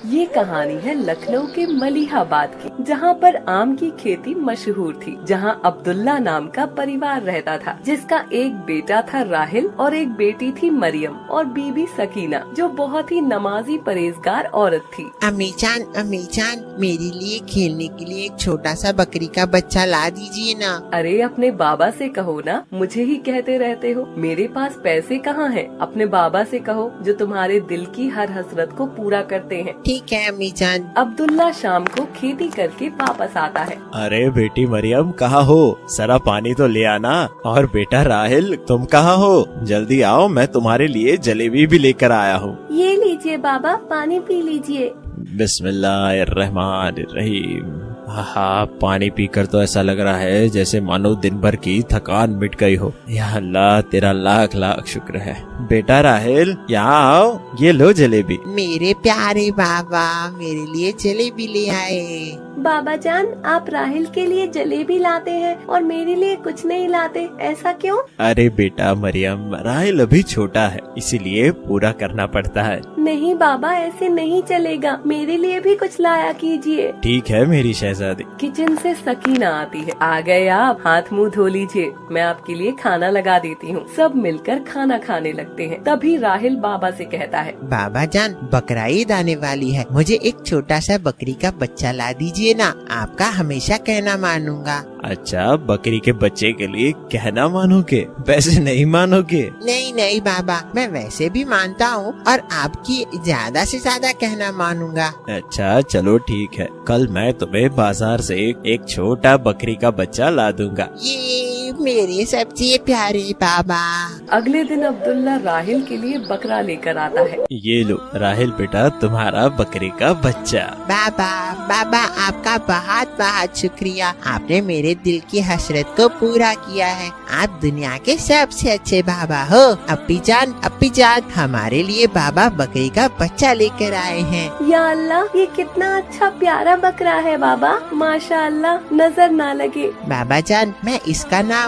ये कहानी है लखनऊ के मलिहाबाद की, जहाँ पर आम की खेती मशहूर थी, जहाँ अब्दुल्ला नाम का परिवार रहता था, जिसका एक बेटा था राहिल और एक बेटी थी मरियम और बीबी सकीना, जो बहुत ही नमाजी परहेजगार औरत थी। अम्मी जान मेरे लिए खेलने के लिए एक छोटा सा बकरी का बच्चा ला दीजिए ना। अरे अपने बाबा से कहो ना, मुझे ही कहते रहते हो। मेरे पास पैसे कहाँ हैं? अपने बाबा से कहो जो तुम्हारे दिल की हर हसरत को पूरा करते हैं। ठीक है अम्मी जान। अब्दुल्ला शाम को खेती करके वापस आता है। अरे बेटी मरियम कहाँ हो? जरा पानी तो ले आना। और बेटा राहिल तुम कहाँ हो? जल्दी आओ, मैं तुम्हारे लिए जलेबी भी लेकर आया हूँ। ये लीजिए बाबा, पानी पी लीजिए। बिस्मिल्लाहिर्रहमानिर्रहीम। हाँ, पानी पीकर तो ऐसा लग रहा है जैसे मानो दिन भर की थकान मिट गई हो। या अल्लाह, तेरा लाख लाख शुक्र है। बेटा राहिल यहाँ आओ, ये लो जलेबी। मेरे प्यारे बाबा मेरे लिए जलेबी ले आए। बाबा जान, आप राहिल के लिए जलेबी लाते हैं और मेरे लिए कुछ नहीं लाते, ऐसा क्यों? अरे बेटा मरियम, राहिल अभी छोटा है, इसीलिए पूरा करना पड़ता है। नहीं बाबा, ऐसे नहीं चलेगा, मेरे लिए भी कुछ लाया कीजिए। ठीक है मेरी शहजादी। किचन से सकीना आती है। आ गए आप, हाथ मुंह धो लीजिए, मैं आपके लिए खाना लगा देती हूँ। सब मिलकर खाना खाने लगते हैं। तभी राहिल बाबा से कहता है, बाबा जान बकरा ईद आने वाली है, मुझे एक छोटा सा बकरी का बच्चा ला दीजिए ना, आपका हमेशा कहना मानूंगा। अच्छा, बकरी के बच्चे के लिए कहना मानोगे? वैसे नहीं मानोगे? नहीं बाबा, मैं वैसे भी मानता हूँ और आपकी ज्यादा से ज्यादा कहना मानूंगा। अच्छा चलो ठीक है, कल मैं तुम्हें बाजार से एक छोटा बकरी का बच्चा ला दूंगा। ये मेरे सबसे प्यारे बाबा। अगले दिन अब्दुल्ला राहिल के लिए बकरा लेकर आता है। ये लो राहिल बेटा, तुम्हारा बकरी का बच्चा। बाबा आपका बहुत बहुत शुक्रिया, आपने मेरे दिल की हसरत को पूरा किया है। आप दुनिया के सबसे अच्छे बाबा हो। अप्पी जान हमारे लिए बाबा बकरी का बच्चा लेकर आए हैं। या अल्लाह, ये कितना अच्छा प्यारा बकरा है बाबा, माशाअल्लाह, नजर ना लगे। बाबा जान, मैं इसका नाम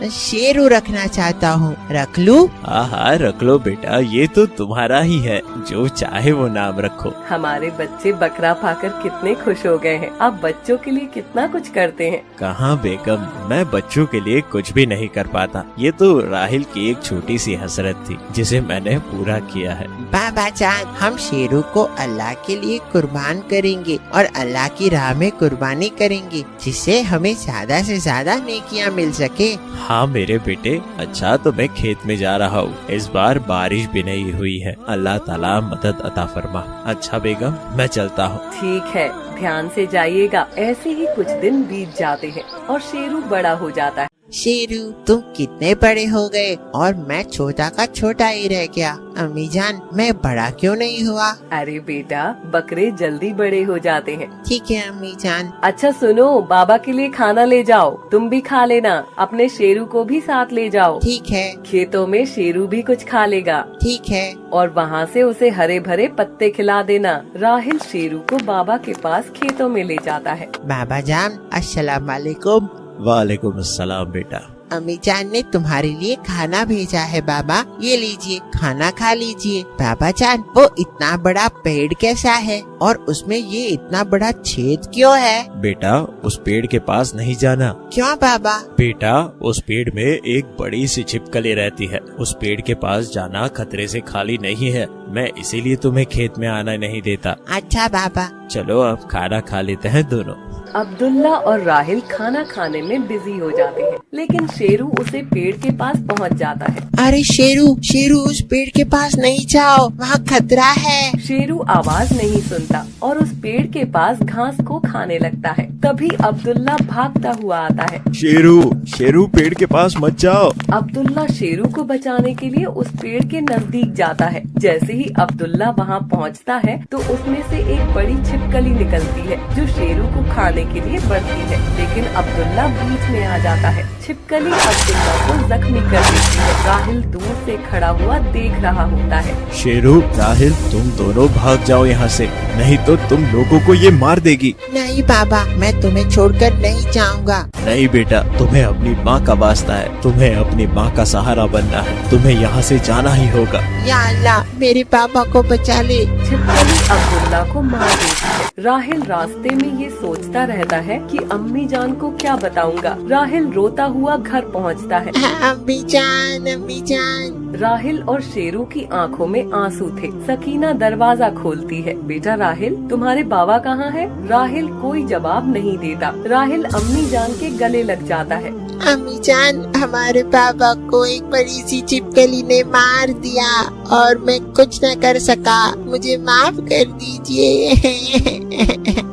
शेरू रखना चाहता हूँ, रख लूं? हाँ रख लो बेटा, ये तो तुम्हारा ही है, जो चाहे वो नाम रखो। हमारे बच्चे बकरा पाकर कितने खुश हो गए हैं। आप बच्चों के लिए कितना कुछ करते हैं। कहाँ बेगम, मैं बच्चों के लिए कुछ भी नहीं कर पाता। ये तो राहिल की एक छोटी सी हसरत थी, जिसे मैंने पूरा किया है। बाबा जान, हम शेरू को अल्लाह के लिए कुर्बान करेंगे और अल्लाह की राह में कुर्बानी करेंगे, जिससे हमें ज्यादा से ज्यादा नेकियां मिल सके। हाँ मेरे बेटे, अच्छा तो मैं खेत में जा रहा हूँ, इस बार बारिश भी नहीं हुई है, अल्लाह ताला मदद अता फरमा। अच्छा बेगम, मैं चलता हूँ। ठीक है, ध्यान से जाइएगा। ऐसे ही कुछ दिन बीत जाते हैं और शेरू बड़ा हो जाता है। शेरू तुम कितने बड़े हो गए और मैं छोटा का छोटा ही रह गया। अम्मी जान, मैं बड़ा क्यों नहीं हुआ? अरे बेटा, बकरे जल्दी बड़े हो जाते हैं। ठीक है अम्मी जान। अच्छा सुनो, बाबा के लिए खाना ले जाओ, तुम भी खा लेना, अपने शेरू को भी साथ ले जाओ। ठीक है। खेतों में शेरू भी कुछ खा लेगा। ठीक है। और वहाँ से उसे हरे भरे पत्ते खिला देना। राहिल शेरू को बाबा के पास खेतों में ले जाता है। बाबा जान, अस्सलाम वालेकुम। वालेकुम अस्सलाम बेटा। अम्मी जान ने तुम्हारे लिए खाना भेजा है बाबा, ये लीजिए, खाना खा लीजिए। बाबा जान, वो इतना बड़ा पेड़ कैसा है और उसमें ये इतना बड़ा छेद क्यों है? बेटा, उस पेड़ के पास नहीं जाना। क्यों बाबा? बेटा, उस पेड़ में एक बड़ी सी छिपकली रहती है, उस पेड़ के पास जाना खतरे से खाली नहीं है, मैं इसीलिए तुम्हें खेत में आना नहीं देता। अच्छा बाबा। चलो अब खाना खा लेते हैं दोनों। अब्दुल्ला और राहिल खाना खाने में बिजी हो जाते हैं, लेकिन शेरू उसे पेड़ के पास पहुंच जाता है। अरे शेरू उस पेड़ के पास नहीं जाओ, वहाँ खतरा है। शेरू आवाज नहीं सुनता और उस पेड़ के पास घास को खाने लगता है। तभी अब्दुल्ला भागता हुआ आता है। शेरू पेड़ के पास मत जाओ। अब्दुल्ला शेरू को बचाने के लिए उस पेड़ के नजदीक जाता है। जैसे ही अब्दुल्ला वहाँ पहुँचता है तो उसमें से एक बड़ी छिपकली निकलती है, जो शेरू को खाने के लिए बढ़ती है, लेकिन अब्दुल्ला बीच में आ जाता है। छिपकली अब्दुल्ला को जख्मी कर देती है। राहिल दूर से खड़ा हुआ देख रहा होता है। शेरू, राहिल, तुम दोनों भाग जाओ यहाँ से, नहीं तो तुम लोगों को ये मार देगी। नहीं बाबा, मैं तुम्हें छोड़कर नहीं जाऊंगा। नहीं बेटा, तुम्हें अपनी माँ का वास्ता है, तुम्हें अपनी माँ का सहारा बनना है, तुम्हें यहाँ से जाना ही होगा। या अल्लाह, मेरे पापा को बचा ले। छिपकली अब्दुल्ला को मार देती है। राहिल रास्ते में ये सोचता रहता है कि अम्मी जान को क्या बताऊंगा। राहिल रोता हुआ घर पहुंचता है। अम्मी जान, अम्मी जान। राहिल और शेरू की आंखों में आंसू थे। सकीना दरवाजा खोलती है। बेटा राहिल, तुम्हारे बाबा कहाँ है? राहिल कोई जवाब नहीं देता। राहिल अम्मी जान के गले लग जाता है। अम्मी जान, हमारे पापा को एक बड़ी सी छिपकली ने मार दिया और मैं कुछ न कर सका, मुझे माफ कर दीजिए।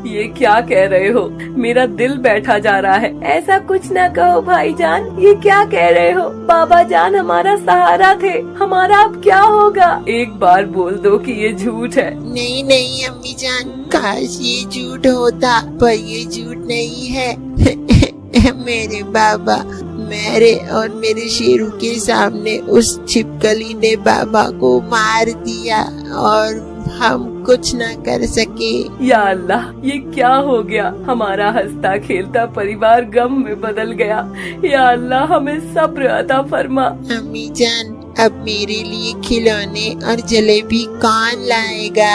ये क्या कह रहे हो? मेरा दिल बैठा जा रहा है। ऐसा कुछ न कहो भाईजान, ये क्या कह रहे हो? बाबा जान हमारा सहारा थे, हमारा अब क्या होगा? एक बार बोल दो कि ये झूठ है। नहीं नहीं अम्मी जान, काश ये झूठ होता, पर ये झूठ नहीं है। मेरे बाबा, मेरे और मेरे शेरू के सामने उस छिपकली ने बाबा को मार दिया और हम कुछ न कर सके। या अल्लाह, ये क्या हो गया? हमारा हंसता खेलता परिवार गम में बदल गया। या अल्लाह, हमें सब्र अता फरमा। अम्मी जान, अब मेरे लिए खिलौने और जलेबी कौन लाएगा?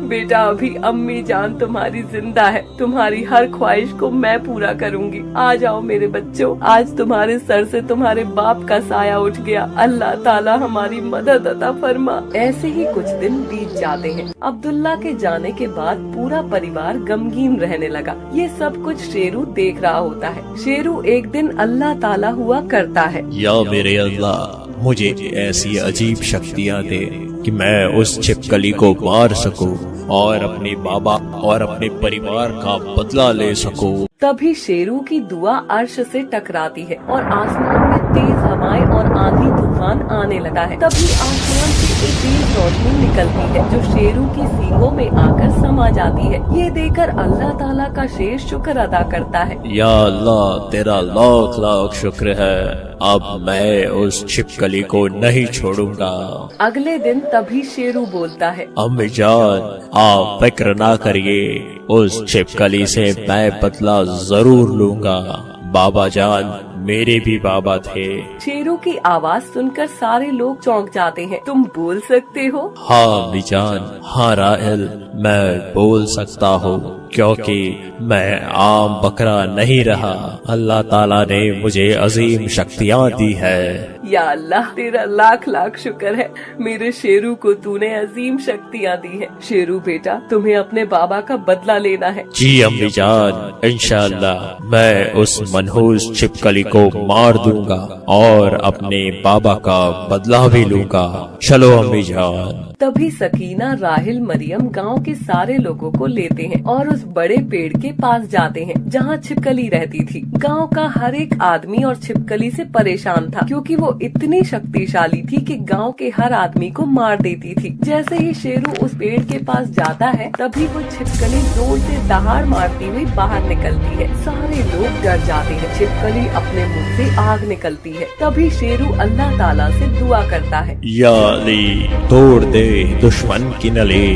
बेटा, अभी अम्मी जान तुम्हारी जिंदा है, तुम्हारी हर ख्वाहिश को मैं पूरा करूंगी। आ जाओ मेरे बच्चों, आज तुम्हारे सर से तुम्हारे बाप का साया उठ गया। अल्लाह ताला हमारी मदद अता फरमा। ऐसे ही कुछ दिन बीत जाते हैं। अब्दुल्ला के जाने के बाद पूरा परिवार गमगीन रहने लगा। ये सब कुछ शेरू देख रहा होता है। शेरू एक दिन अल्लाह ताला हुआ करता है। या मेरे अल्लाह, मुझे ऐसी अजीब शक्तियाँ दे कि मैं उस छिपकली को मार सकूं और अपने बाबा और अपने परिवार का बदला ले सकूं। तभी शेरू की दुआ अर्श से टकराती है और आसमान में तेज हवाएं और आंधी तूफान आने लगा है। तभी आसमान से एक तेज रोशनी निकलती है जो शेरू की सींगों में आकर समा जाती है। ये देखकर अल्लाह ताला का शेर शुक्र अदा करता है। या अल्लाह, तेरा लाख लाख शुक्र है, अब मैं उस छिपकली को नहीं छोड़ूंगा। अगले दिन तभी शेरू बोलता है, अम्मी जान, आप फिक्र ना करिए, उस छिपकली से मैं बदला जरूर लूंगा। बाबा जान मेरे भी बाबा थे। शेरू की आवाज सुनकर सारे लोग चौंक जाते हैं। तुम बोल सकते हो? हाँ अम्मी जान, हाँ राहिल, मैं बोल सकता हूँ क्योंकि मैं आम बकरा नहीं रहा। अल्लाह ताला ने मुझे अजीम शक्तियाँ दी है। या अल्लाह, तेरा लाख लाख शुक्र है, मेरे शेरू को तूने अजीम शक्तियाँ दी है। शेरू बेटा, तुम्हें अपने बाबा का बदला लेना है। जी अम्मी जान, इंशाअल्लाह मैं उस मनहूस छिपकली को मार दूंगा और अपने बाबा का बदला भी लूंगा। चलो अम्मी जान। तभी सकीना, राहिल, मरियम गांव के सारे लोगों को लेते हैं और उस बड़े पेड़ के पास जाते हैं जहां छिपकली रहती थी। गांव का हर एक आदमी और छिपकली से परेशान था क्योंकि वो इतनी शक्तिशाली थी कि गांव के हर आदमी को मार देती थी। जैसे ही शेरू उस पेड़ के पास जाता है तभी वो छिपकली जोर से दहाड़ मारती हुई बाहर निकलती है। सारे लोग डर जाते हैं। छिपकली अपने मुंह से आग निकलती है। तभी शेरू अल्लाह ताला से दुआ करता है, या अली, तोड़ दे दुश्मन की नली।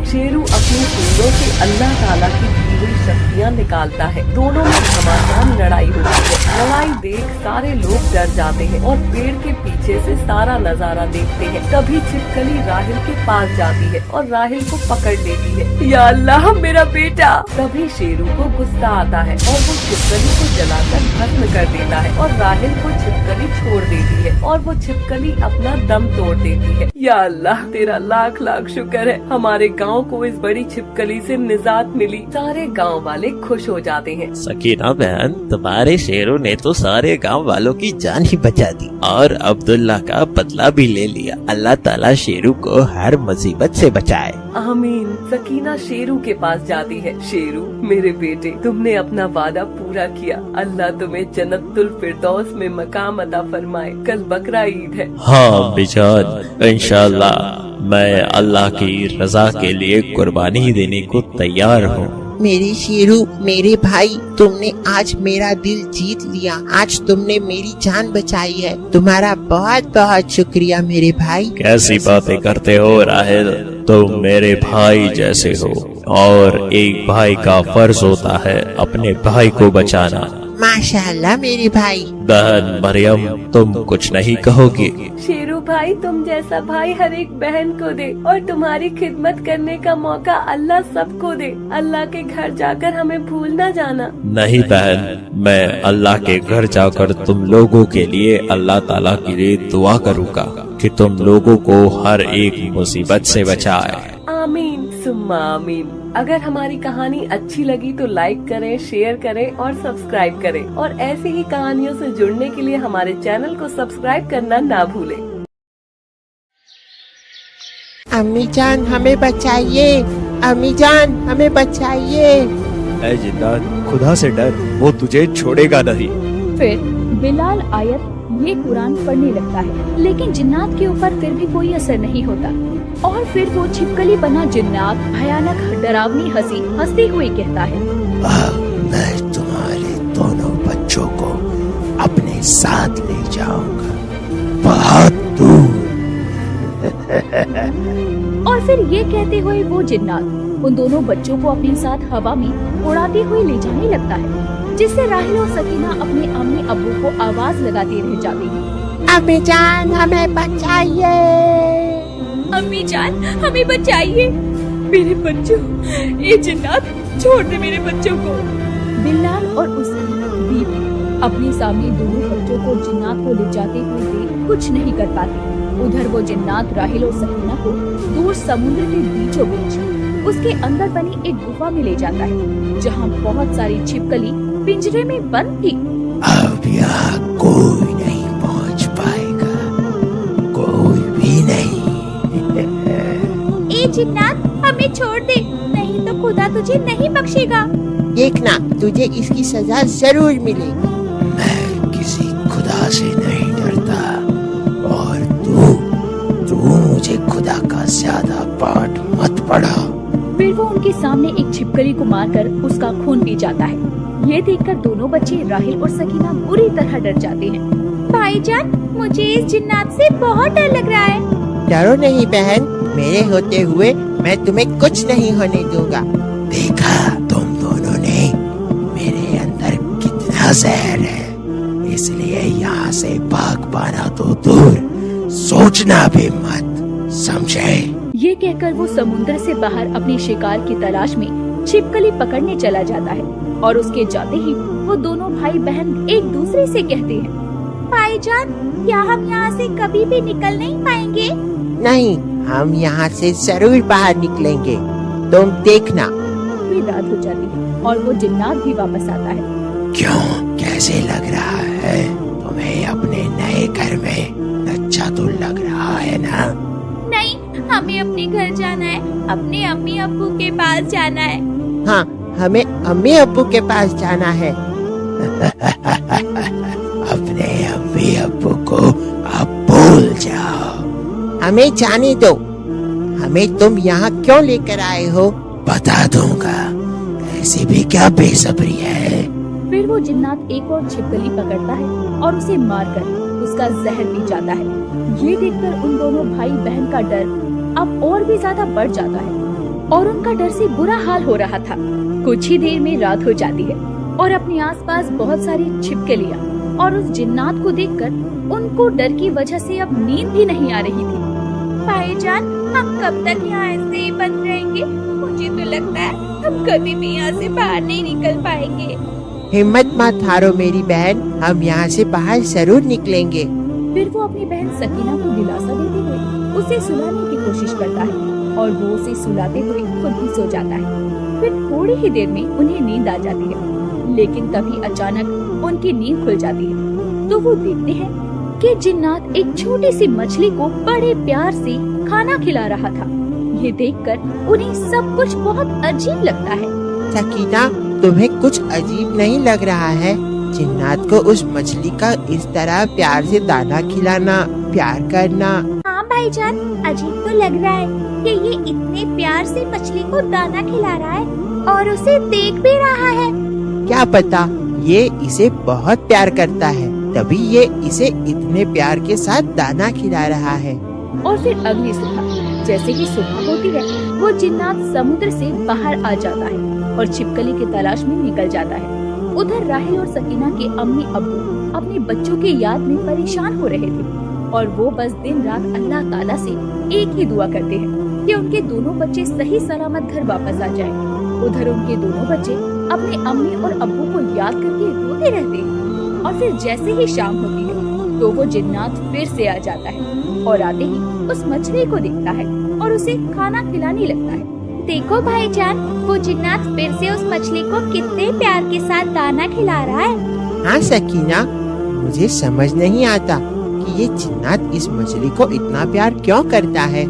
शेरू अपनी सूंडों से अल्लाह ताला की दी हुई शक्तियाँ निकालता है। दोनों में घमासान लड़ाई होती है। लड़ाई देख सारे लोग डर जाते हैं और पेड़ के पीछे से सारा नजारा देखते हैं। तभी छिपकली राहिल के पास जाती है और राहिल को पकड़ लेती है। या अल्लाह, मेरा बेटा। तभी शेरू को गुस्सा आता है और वो छिपकली को जलाकर भस्म कर देता है और राहिल को छिपकली छोड़ देती है और वो छिपकली अपना दम तोड़ देती है। या अल्लाह, तेरा लाख लाख शुक्र है, हमारे गांव को इस बड़ी छिपकली से निजात मिली। सारे गांव वाले खुश हो जाते हैं। सकीना बहन, तुम्हारे शेरों ने तो सारे गांव वालों की जान ही बचा दी और अब्दुल्ला का बदला भी ले लिया। अल्लाह ताला शेरू को हर मुसीबत से बचाए। आमीन। सकीना शेरू के पास जाती है। शेरू, मेरे बेटे, तुमने अपना वादा पूरा किया। अल्लाह तुम्हें जन्नतुल फिरदौस में मकाम अता फरमाए। कल बकरा ईद है। हाँ अम्मी जान, इंशाल्लाह मैं अल्लाह की रजा के लिए कुर्बानी देने को तैयार हूँ। मेरे शेरू, मेरे भाई, तुमने आज मेरा दिल जीत लिया। आज तुमने मेरी जान बचाई है। तुम्हारा बहुत बहुत शुक्रिया मेरे भाई। कैसी बातें करते हो राहिल, तुम मेरे भाई जैसे हो और एक भाई का फर्ज होता है अपने भाई को बचाना। माशाअल्लाह मेरे भाई। बहन मरियम, तुम कुछ नहीं कहोगी? शेरू भाई, तुम जैसा भाई हर एक बहन को दे और तुम्हारी खिदमत करने का मौका अल्लाह सबको दे। अल्लाह के घर जाकर हमें भूल न जाना। नहीं बहन, मैं अल्लाह के घर जाकर तुम लोगों के लिए अल्लाह ताला के लिए दुआ करूँगा कि तुम लोगों को हर एक मुसीबत से बचाए। आमीन सुम्मा आमीन। अगर हमारी कहानी अच्छी लगी तो लाइक करें, शेयर करें और सब्सक्राइब करें। और ऐसी ही कहानियों से जुड़ने के लिए हमारे चैनल को सब्सक्राइब करना ना भूलें। अम्मी जान हमें बचाइए, अम्मी जान हमें बचाइए। ऐ जिन्नात, खुदा से डर, वो तुझे छोड़ेगा नहीं। फिर बिलाल आयत ये कुरान पढ़ने लगता है, लेकिन जिन्नात के ऊपर फिर भी कोई असर नहीं होता। और फिर वो छिपकली बना जिन्नात भयानक डरावनी हंसी हंसते हुए कहता है, मैं तुम्हारे दोनों बच्चों को अपने साथ ले जाऊंगा, बहुत दूर। और फिर ये कहते हुए वो जिन्नात उन दोनों बच्चों को अपने साथ हवा में उड़ाते हुए ले जाने लगता है, जिससे राहिल और सकीना अपने अम्मी अब्बू को आवाज लगाते रह जाते हैं, अम्मी जान हमें बचाइए, अम्मी जान हमें बचाइए, मेरे बच्चों, ये जिन्नात छोड़ दे मेरे बच्चों को। बिलाल और उसकी बीवी अपने सामने दोनों बच्चों को जिन्नात को ले जाते हुए देख कुछ नहीं कर पाते। उधर वो जिन्नात राहिल और सकीना को दूर समुद्र के बीचों बीच उसके अंदर बनी एक गुफा में ले जाता है, जहाँ बहुत सारी छिपकली पिंजरे में बंद थी। अब यहाँ कोई नहीं पहुँच पाएगा, कोई भी नहीं। ए जिन्नात, हमें छोड़ दे, नहीं तो खुदा तुझे नहीं बख्शेगा। देखना, तुझे इसकी सजा जरूर मिलेगी। मैं किसी खुदा से नहीं डरता और तू मुझे खुदा का ज्यादा पाठ मत पढ़ा। फिर वो उनके सामने एक छिपकली को मारकर उसका खून पी जाता है। ये देखकर दोनों बच्चे राहिल और सकीना बुरी तरह डर जाते हैं। भाईजान, मुझे इस जिन्नात से बहुत डर लग रहा है। डरो नहीं बहन, मेरे होते हुए मैं तुम्हें कुछ नहीं होने दूंगा। देखा तुम दोनों ने मेरे अंदर कितना जहर है, इसलिए यहाँ से भाग पाना तो दूर, सोचना भी मत, समझे? ये कहकर वो समुद्र से बाहर अपने शिकार की तलाश में छिपकली पकड़ने चला जाता है। और उसके जाते ही वो दोनों भाई बहन एक दूसरे से कहते हैं, भाईजान, क्या हम यहाँ से कभी भी निकल नहीं पाएंगे? नहीं, हम यहाँ से जरूर बाहर निकलेंगे, तुम देखना। फिर रात हो जाती है और वो जिन्नात भी वापस आता है। क्यों, कैसे लग रहा है तुम्हें अपने नए घर में? अच्छा तो लग रहा है ना? नहीं, हमें अपने घर जाना है, अपने अम्मी अब्बू के पास जाना है। हाँ, हमें अम्मी अब्बू के पास जाना है। अपने अम्मी अब्बू को आप भूल जाओ, हमें जाने दो। हमें तुम यहाँ क्यों लेकर आए हो बता दूंगा, ऐसी भी क्या बेसब्री है। फिर वो जिन्नात एक और छिपकली पकड़ता है और उसे मारकर उसका जहर पी जाता है। ये देखकर उन दोनों भाई बहन का डर अब और भी ज्यादा बढ़ जाता है और उनका डर से बुरा हाल हो रहा था। कुछ ही देर में रात हो जाती है और अपने आसपास बहुत सारी छिपकलियाँ और उस जिन्नात को देखकर उनको डर की वजह से अब नींद भी नहीं आ रही थी। भाईजान, हम कब तक यहाँ ऐसे ही बंद रहेंगे? मुझे तो लगता है हम कभी भी यहाँ से बाहर नहीं निकल पाएंगे। हिम्मत मत हारो मेरी बहन, हम यहाँ से बाहर जरूर निकलेंगे। फिर वो अपनी बहन सकीना को दिलासा देते हुए उसे सुलाने की कोशिश करता है और वो उसे सुलाते हुए खुद भी सो जाता है। फिर थोड़ी ही देर में उन्हें नींद आ जाती है, लेकिन तभी अचानक उनकी नींद खुल जाती है तो वो देखते हैं कि जिन्नात एक छोटी सी मछली को बड़े प्यार से खाना खिला रहा था। उन्हें देखकर उन्हें सब कुछ बहुत अजीब लगता है। सकीना, तुम्हें कुछ अजीब नहीं लग रहा है? जिन्नात को उस मछली का इस तरह प्यार से दाना खिलाना, प्यार करना। हाँ भाईजान, अजीब तो लग रहा है कि ये इतने प्यार से मछली को दाना खिला रहा है और उसे देख भी रहा है। क्या पता ये इसे बहुत प्यार करता है, तभी ये इसे इतने प्यार के साथ दाना खिला रहा है। और फिर अगली सुबह, जैसे ही सुबह होती है, वो जिन्नात समुद्र से बाहर आ जाता है और छिपकली की तलाश में निकल जाता है। उधर राहिल और सकीना के अम्मी अब्बू अपने बच्चों के याद में परेशान हो रहे थे और वो बस दिन रात अल्लाह ताला से एक ही दुआ करते हैं कि उनके दोनों बच्चे सही सलामत घर वापस आ जाएं। उधर उनके दोनों बच्चे अपने अम्मी और अब्बू को याद करके रोते रहते हैं। और फिर जैसे ही शाम होती है तो वो जिन्नात फिर से आ जाता है और आते ही उस मछली को देखता है और उसे खाना खिलाने लगता है। देखो भाईजान, वो जिन्नात फिर से उस मछली को कितने प्यार के साथ दाना खिला रहा है। हाँ सकीना, मुझे समझ नहीं आता कि ये जिन्नात इस मछली को इतना प्यार क्यों करता है।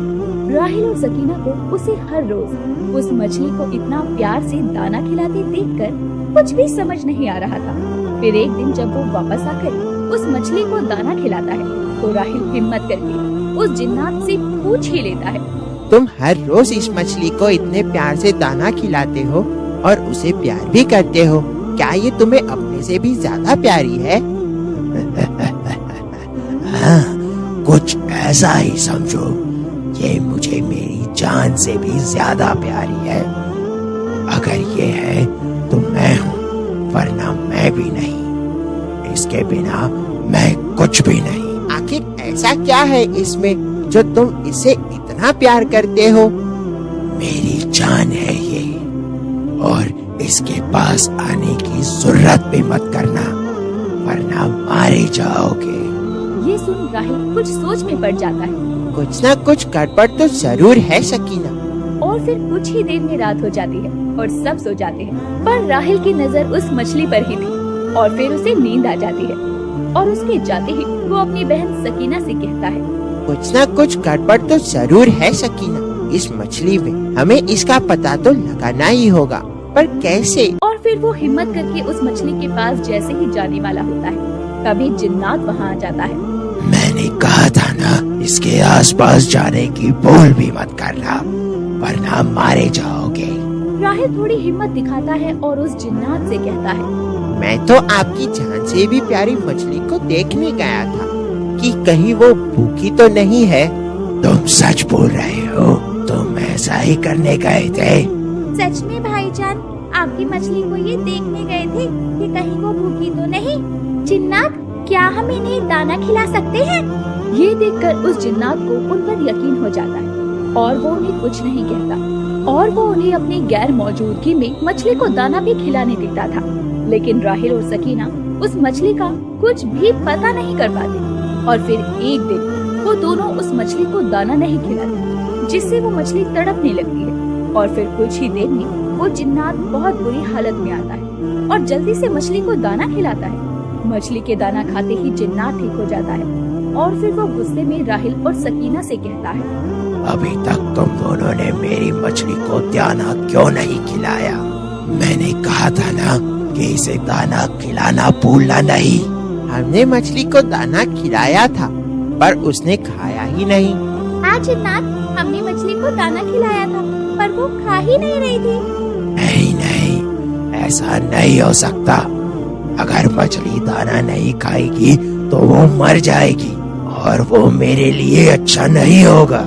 राहिल और सकीना को उसे हर रोज उस मछली को इतना प्यार से दाना खिलाते देखकर कुछ भी समझ नहीं आ रहा था। फिर एक दिन जब वो वापस आकर उस मछली को दाना खिलाता है तो राहिल हिम्मत करके उस जिन्नात से पूछ ही लेता है, तुम हर रोज इस मछली को इतने प्यार से दाना खिलाते हो और उसे प्यार भी करते हो, क्या ये तुम्हें अपने से भी ज्यादा प्यारी है? हाँ, कुछ ऐसा ही समझो। ये मुझे मेरी जान से भी ज्यादा प्यारी है। अगर ये है तो मैं हूँ, वरना मैं भी नहीं। इसके बिना मैं कुछ भी नहीं। आखिर ऐसा क्या है इसमें जो तुम इसे इतना प्यार करते हो? मेरी जान है ये, और इसके पास आने की जरूरत भी मत करना, वरना मारे जाओगे। ये सुन राहिल कुछ सोच में पड़ जाता है। कुछ ना कुछ गड़बड़ तो जरूर है सकीना। और फिर कुछ ही देर में रात हो जाती है और सब सो जाते हैं, पर राहिल की नजर उस मछली पर ही थी और फिर उसे नींद आ जाती है और उसके जाते ही वो अपनी बहन सकीना से कहता है, कुछ ना कुछ गड़बड़ तो जरूर है सकीना इस मछली में, हमें इसका पता तो लगाना ही होगा, पर कैसे? और फिर वो हिम्मत करके उस मछली के पास जैसे ही जाने वाला होता है तभी जिन्नात वहाँ आ जाता है। मैंने कहा था ना, इसके आसपास जाने की भूल भी मत करना, वरना मारे जाओगे। राहिल थोड़ी हिम्मत दिखाता है और उस जिन्नात से कहता है, मैं तो आपकी जान से भी प्यारी मछली को देखने गया था कि कहीं वो भूखी तो नहीं है। तुम सच बोल रहे हो, तुम ऐसा ही करने गए थे? सच में भाईजान, आपकी मछली को ये देखने गए थे कि कहीं वो भूखी तो नहीं। जिन्नात, क्या हम इन्हें दाना खिला सकते हैं? ये देखकर उस जिन्नात को उन पर यकीन हो जाता है और वो उन्हें कुछ नहीं कहता और वो उन्हें अपनी गैर मौजूदगी में मछली को दाना भी खिलाने देता था। लेकिन राहिल और सकीना उस मछली का कुछ भी पता नहीं कर पाते और फिर एक दिन वो दोनों उस मछली को दाना नहीं खिलाते, जिससे वो मछली तड़पने लगती है और फिर कुछ ही देर में वो जिन्नात बहुत बुरी हालत में आता है और जल्दी से मछली को दाना खिलाता है। मछली के दाना खाते ही जिन्नात ठीक हो जाता है और फिर वो गुस्से में राहिल और सकीना से कहता है, अभी तक तुम दोनों ने मेरी मछली को दाना क्यों नहीं खिलाया? मैंने कहा था ना कि इसे दाना खिलाना भूलना नहीं। हमने मछली को दाना खिलाया था पर उसने खाया ही नहीं। हाँ जिन्नात, हमने मछली को दाना खिलाया था पर वो खा ही नहीं रही थी। नहीं, ऐसा नहीं हो सकता। अगर मछली दाना नहीं खाएगी तो वो मर जाएगी और वो मेरे लिए अच्छा नहीं होगा।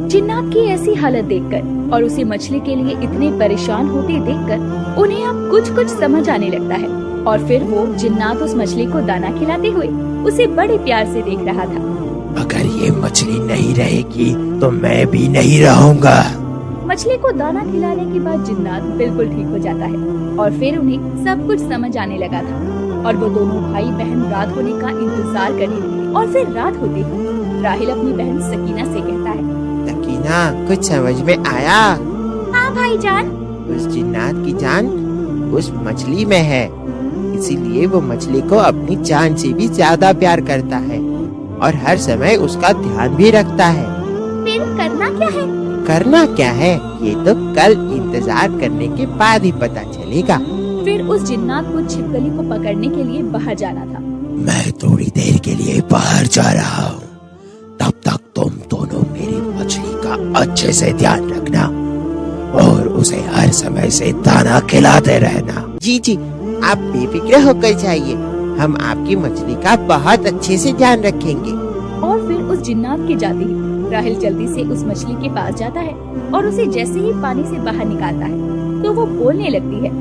जिन्नात की ऐसी हालत देखकर और उसे मछली के लिए इतने परेशान होते देखकर उन्हें अब कुछ समझ आने लगता है और फिर वो जिन्नात उस मछली को दाना खिलाते हुए उसे बड़े प्यार से देख रहा था। अगर ये मछली नहीं रहेगी तो मैं भी नहीं रहूंगा। मछली को दाना खिलाने के बाद जिन्नात बिल्कुल ठीक हो जाता है और फिर उन्हें सब कुछ समझ आने लगा था और वो दोनों भाई बहन रात होने का इंतजार करने लगे। और फिर रात होते ही राहिल अपनी बहन सकीना से कहता है, सकीना, कुछ समझ में आया? हाँ भाईजान। उस जिन्नात की जान उस मछली में है, इसीलिए वो मछली को अपनी जान से भी ज्यादा प्यार करता है और हर समय उसका ध्यान भी रखता है। फिर करना क्या है? करना क्या है ये तो कल इंतजार करने के बाद ही पता चलेगा। फिर उस जिन्नात को छिपकली को पकड़ने के लिए बाहर जाना था। मैं थोड़ी देर के लिए बाहर जा रहा हूँ, तब तक तुम दोनों मेरी मछली का अच्छे से ध्यान रखना और उसे हर समय से दाना खिलाते रहना। जी जी, आप बेफिक्र होकर जाइए, हम आपकी मछली का बहुत अच्छे से ध्यान रखेंगे। और फिर उस जिन्नात के जाते ही राहिल जल्दी से उस मछली के पास जाता है और उसे जैसे ही पानी से बाहर निकालता है तो वो बोलने लगती है,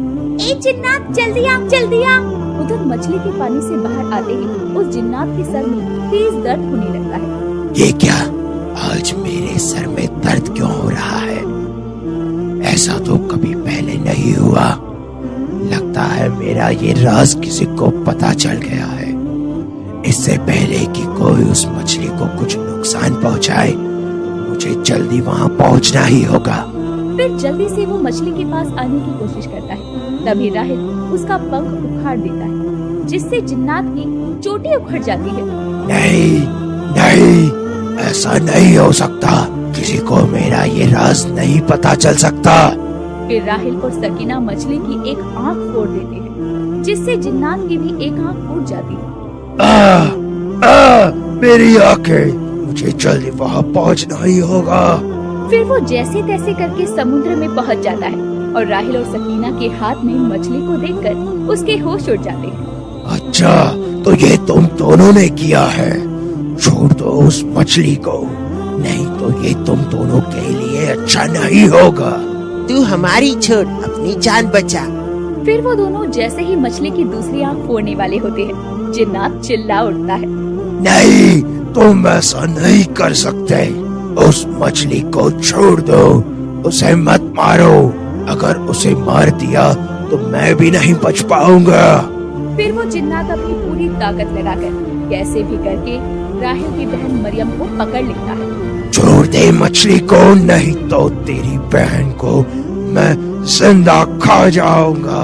ए जिन्नात जल्दी आ जल्दी आ। उधर मछली के पानी से बाहर आते ही उस जिन्नात के सर में तेज दर्द होने लगता है। ये क्या, आज मेरे सर में दर्द क्यों हो रहा है? ऐसा तो कभी पहले नहीं हुआ। लगता है मेरा ये राज किसी को पता चल गया है। इससे पहले कि कोई उस मछली को कुछ नुकसान पहुंचाए, मुझे जल्दी वहां पहुंचना ही होगा। फिर जल्दी से वो मछली के पास आने की कोशिश करता है। तभी राहिल उसका पंख उखाड़ देता है, जिससे जिन्नात की चोटी उखड़ जाती है। नहीं नहीं, ऐसा नहीं हो सकता। किसी को मेरा ये राज नहीं पता चल सकता। फिर राहिल और सकीना मछली की एक आंख फोड़ देते हैं, जिससे जिन्नात की भी एक आंख फूट जाती है। मेरी आंखें, मुझे जल्दी वहाँ पहुँचना ही होगा। फिर वो जैसे तैसे करके समुद्र में पहुँच जाता है और राहिल और सकीना के हाथ में मछली को देखकर उसके होश उड़ जाते हैं। अच्छा, तो ये तुम दोनों ने किया है। छोड़ दो उस मछली को, नहीं तो ये तुम दोनों के लिए अच्छा नहीं होगा। तू हमारी छोड़, अपनी जान बचा। फिर वो दोनों जैसे ही मछली की दूसरी आंख फोड़ने वाले होते हैं, जिन्नात चिल्ला उठता है, नहीं, तुम ऐसा नहीं कर सकते। उस मछली को छोड़ दो, उसे मत मारो। अगर उसे मार दिया तो मैं भी नहीं बच पाऊंगा। फिर वो जिन्नात अपनी पूरी ताकत लगाकर कैसे भी करके राहिल की बहन मरियम को पकड़ लेता है। छोड़ दे मछली को, नहीं तो तेरी बहन को मैं जिंदा खा जाऊंगा।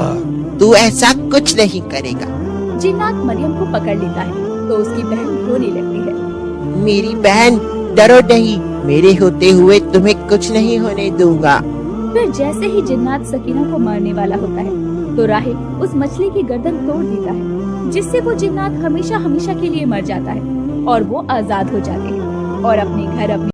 तू ऐसा कुछ नहीं करेगा। जिन्नात मरियम को पकड़ लेता है तो उसकी बहन रोने लगती है। मेरी बहन, डरो नहीं, मेरे होते हुए तुम्हें कुछ नहीं होने दूंगा। फिर जैसे ही जिन्नात सकीना को मारने वाला होता है तो राहिल उस मछली की गर्दन तोड़ देता है, जिससे वो जिन्नात हमेशा हमेशा के लिए मर जाता है और वो आजाद हो जाते हैं और अपने घर अपने